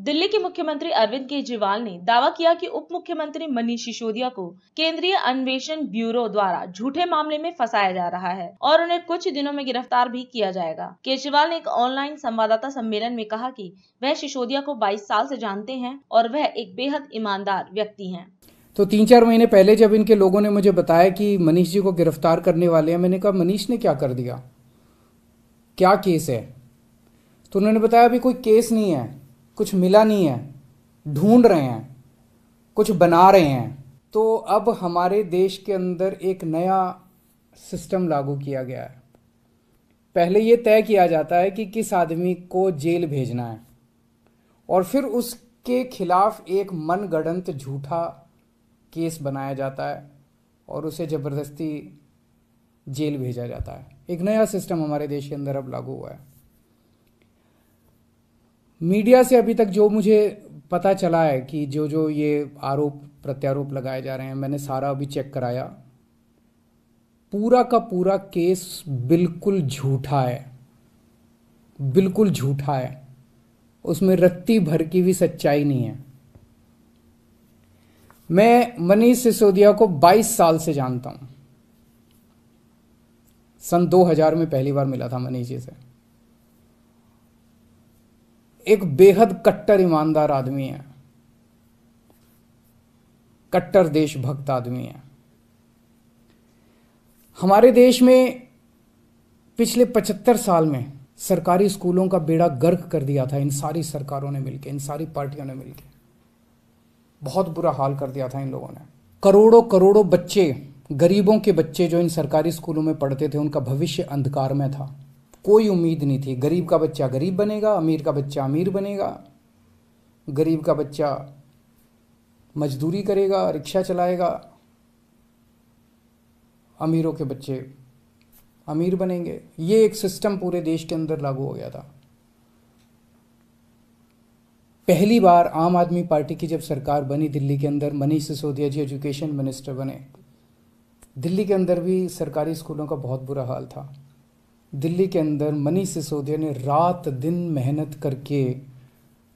दिल्ली के मुख्यमंत्री अरविंद केजरीवाल ने दावा किया कि उप मुख्यमंत्री मनीष सिसोदिया को केंद्रीय अन्वेषण ब्यूरो द्वारा झूठे मामले में फंसाया जा रहा है और उन्हें कुछ दिनों में गिरफ्तार भी किया जाएगा। केजरीवाल ने एक ऑनलाइन संवाददाता सम्मेलन में कहा कि वह सिसोदिया को 22 साल से जानते हैं और वह एक बेहद ईमानदार व्यक्ति हैं। तो 3-4 महीने पहले जब इनके लोगों ने मुझे बताया कि मनीष जी को गिरफ्तार करने वाले हैं, मैंने कहा मनीष ने क्या कर दिया, क्या केस है? तो उन्होंने बताया अभी कोई केस नहीं है, कुछ मिला नहीं है, ढूंढ रहे हैं, कुछ बना रहे हैं। तो अब हमारे देश के अंदर एक नया सिस्टम लागू किया गया है। पहले ये तय किया जाता है कि किस आदमी को जेल भेजना है और फिर उसके खिलाफ एक मनगढ़ंत झूठा केस बनाया जाता है और उसे ज़बरदस्ती जेल भेजा जाता है। एक नया सिस्टम हमारे देश के अंदर अब लागू हुआ है। मीडिया से अभी तक जो मुझे पता चला है कि जो ये आरोप प्रत्यारोप लगाए जा रहे हैं, मैंने सारा अभी चेक कराया, पूरा का पूरा केस बिल्कुल झूठा है, बिल्कुल झूठा है। उसमें रत्ती भर की भी सच्चाई नहीं है। मैं मनीष सिसोदिया को 22 साल से जानता हूं। सन 2000 में पहली बार मिला था मनीष जी से। एक बेहद कट्टर ईमानदार आदमी है, कट्टर देशभक्त आदमी है। हमारे देश में पिछले 75 साल में सरकारी स्कूलों का बेड़ा गर्क कर दिया था इन सारी सरकारों ने मिलकर, इन सारी पार्टियों ने मिलकर। बहुत बुरा हाल कर दिया था इन लोगों ने। करोड़ों करोड़ों बच्चे, गरीबों के बच्चे जो इन सरकारी स्कूलों में पढ़ते थे, उनका भविष्य अंधकार में था। कोई उम्मीद नहीं थी। गरीब का बच्चा गरीब बनेगा, अमीर का बच्चा अमीर बनेगा। गरीब का बच्चा मजदूरी करेगा, रिक्शा चलाएगा, अमीरों के बच्चे अमीर बनेंगे। ये एक सिस्टम पूरे देश के अंदर लागू हो गया था। पहली बार आम आदमी पार्टी की जब सरकार बनी दिल्ली के अंदर, मनीष सिसोदिया जी एजुकेशन मिनिस्टर बने। दिल्ली के अंदर भी सरकारी स्कूलों का बहुत बुरा हाल था। दिल्ली के अंदर मनीष सिसोदिया ने रात दिन मेहनत करके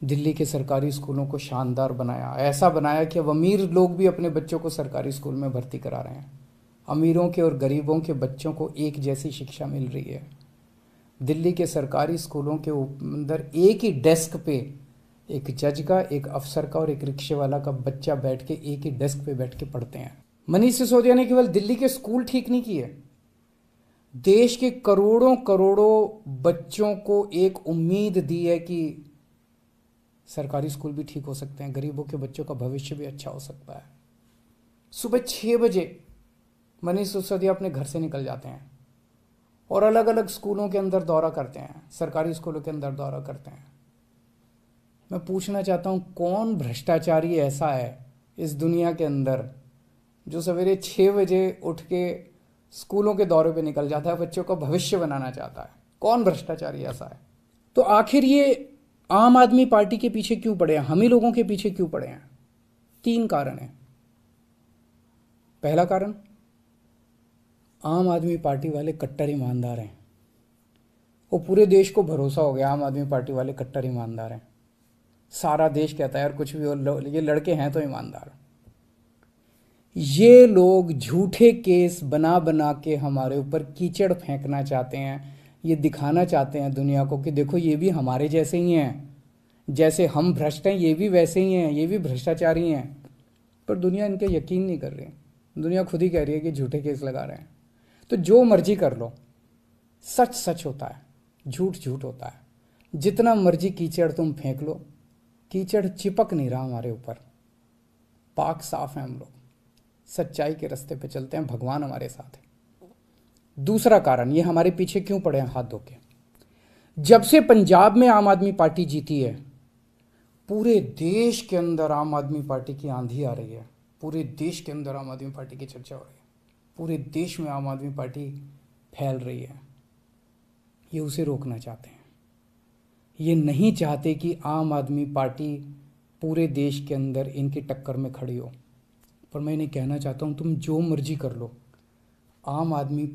दिल्ली के सरकारी स्कूलों को शानदार बनाया। ऐसा बनाया कि अब अमीर लोग भी अपने बच्चों को सरकारी स्कूल में भर्ती करा रहे हैं। अमीरों के और गरीबों के बच्चों को एक जैसी शिक्षा मिल रही है। दिल्ली के सरकारी स्कूलों के अंदर एक ही डेस्क पे एक जज का, एक अफसर का और एक रिक्शे वाला का बच्चा बैठ के एक ही डेस्क पे बैठ के पढ़ते हैं। मनीष सिसोदिया ने केवल दिल्ली के स्कूल ठीक नहीं किए, देश के करोड़ों करोड़ों बच्चों को एक उम्मीद दी है कि सरकारी स्कूल भी ठीक हो सकते हैं, गरीबों के बच्चों का भविष्य भी अच्छा हो सकता है। सुबह 6 बजे मनीष सिसोदिया अपने घर से निकल जाते हैं और अलग अलग स्कूलों के अंदर दौरा करते हैं, सरकारी स्कूलों के अंदर दौरा करते हैं। मैं पूछना चाहता हूं, कौन भ्रष्टाचारी ऐसा है इस दुनिया के अंदर जो सवेरे 6 बजे उठ के स्कूलों के दौरे पे निकल जाता है, बच्चों का भविष्य बनाना चाहता है? कौन भ्रष्टाचारी ऐसा है? तो आखिर ये आम आदमी पार्टी के पीछे क्यों पड़े हैं, हम ही लोगों के पीछे क्यों पड़े हैं? 3 कारण हैं। पहला कारण, आम आदमी पार्टी वाले कट्टर ईमानदार हैं। वो पूरे देश को भरोसा हो गया आम आदमी पार्टी वाले कट्टर ईमानदार हैं। सारा देश कहता है यार कुछ भी हो, ये लड़के हैं तो ईमानदार। ये लोग झूठे केस बना बना के हमारे ऊपर कीचड़ फेंकना चाहते हैं। ये दिखाना चाहते हैं दुनिया को कि देखो ये भी हमारे जैसे ही हैं, जैसे हम भ्रष्ट हैं ये भी वैसे ही हैं, ये भी भ्रष्टाचारी हैं। पर दुनिया इनके यकीन नहीं कर रही। दुनिया खुद ही कह रही है कि झूठे केस लगा रहे हैं। तो जो मर्जी कर लो, सच सच होता है, झूठ झूठ होता है। जितना मर्जी कीचड़ तुम फेंक लो, कीचड़ चिपक नहीं रहा हमारे ऊपर। पाक साफ है हम लोग, सच्चाई के रास्ते पे चलते हैं, भगवान हमारे साथ है। दूसरा कारण, ये हमारे पीछे क्यों पड़े हैं हाथ धो के? जब से पंजाब में आम आदमी पार्टी जीती है, पूरे देश के अंदर आम आदमी पार्टी की आंधी आ रही है। पूरे देश के अंदर आम आदमी पार्टी की चर्चा हो रही है। पूरे देश में आम आदमी पार्टी फैल रही है। ये उसे रोकना चाहते हैं। ये नहीं चाहते कि आम आदमी पार्टी पूरे देश के अंदर इनकी टक्कर में खड़ी हो। पर मैं इन्हें कहना चाहता हूँ, तुम जो मर्जी कर लो, आम आदमी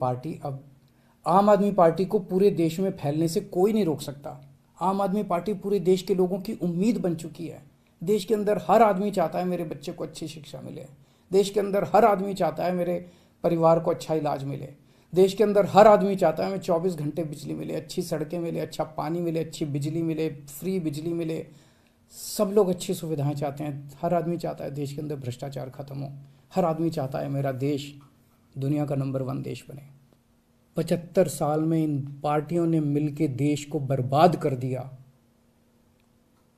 पार्टी को पूरे देश में फैलने से कोई नहीं रोक सकता। आम आदमी पार्टी पूरे देश के लोगों की उम्मीद बन चुकी है। देश के अंदर हर आदमी चाहता है मेरे बच्चे को अच्छी शिक्षा मिले। देश के अंदर हर आदमी चाहता है मेरे परिवार को अच्छा इलाज मिले। देश के अंदर हर आदमी चाहता है हमें 24 घंटे बिजली मिले, अच्छी सड़कें मिले, अच्छा पानी मिले, अच्छी बिजली मिले, फ्री बिजली मिले। सब लोग अच्छी सुविधाएं चाहते हैं। हर आदमी चाहता है देश के अंदर भ्रष्टाचार खत्म हो। हर आदमी चाहता है मेरा देश दुनिया का नंबर 1 देश बने। 75 साल में इन पार्टियों ने मिलकर देश को बर्बाद कर दिया।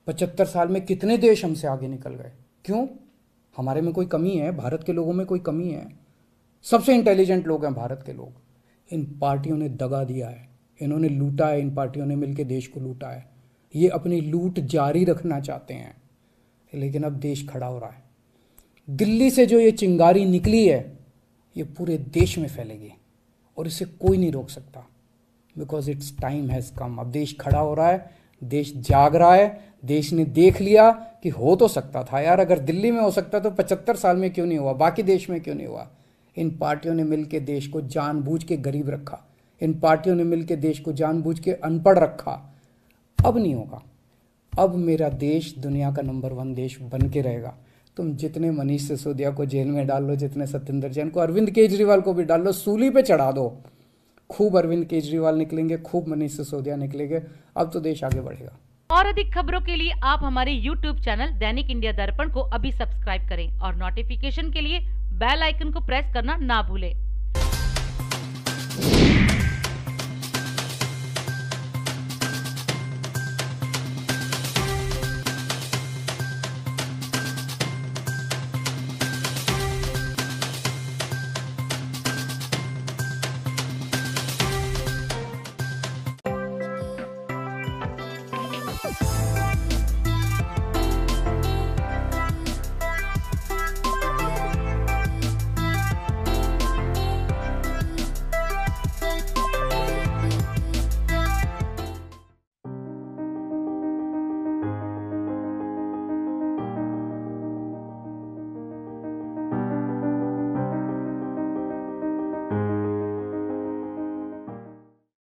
75 साल में कितने देश हमसे आगे निकल गए? क्यों? हमारे में कोई कमी है? भारत के लोगों में कोई कमी है? सबसे इंटेलिजेंट लोग हैं भारत के लोग। इन पार्टियों ने दगा दिया है, इन्होंने लूटा है, इन पार्टियों ने मिलकर देश को लूटा है। ये अपनी लूट जारी रखना चाहते हैं, लेकिन अब देश खड़ा हो रहा है। दिल्ली से जो ये चिंगारी निकली है ये पूरे देश में फैलेगी और इसे कोई नहीं रोक सकता, because it's time has come. अब देश खड़ा हो रहा है, देश जाग रहा है। देश ने देख लिया कि हो तो सकता था यार, अगर दिल्ली में हो सकता तो 75 साल में क्यों नहीं हुआ, बाकी देश में क्यों नहीं हुआ। इन पार्टियों ने मिलकर देश को जानबूझ के गरीब रखा, इन पार्टियों ने मिलकर देश को जानबूझ के अनपढ़ रखा। अब नहीं होगा। अब मेरा देश दुनिया का नंबर 1 देश बन के रहेगा। तुम जितने मनीष सिसोदिया को जेल में डाल लो, जितने सत्येंद्र जैन को, अरविंद केजरीवाल को भी डाल लो, सूली पे चढ़ा दो। खूब अरविंद केजरीवाल निकलेंगे, खूब मनीष सिसोदिया निकलेंगे। अब तो देश आगे बढ़ेगा। और अधिक खबरों के लिए आप हमारे YouTube चैनल दैनिक इंडिया दर्पण को अभी सब्सक्राइब करें और नोटिफिकेशन के लिए बेल आइकन को प्रेस करना ना भूलें।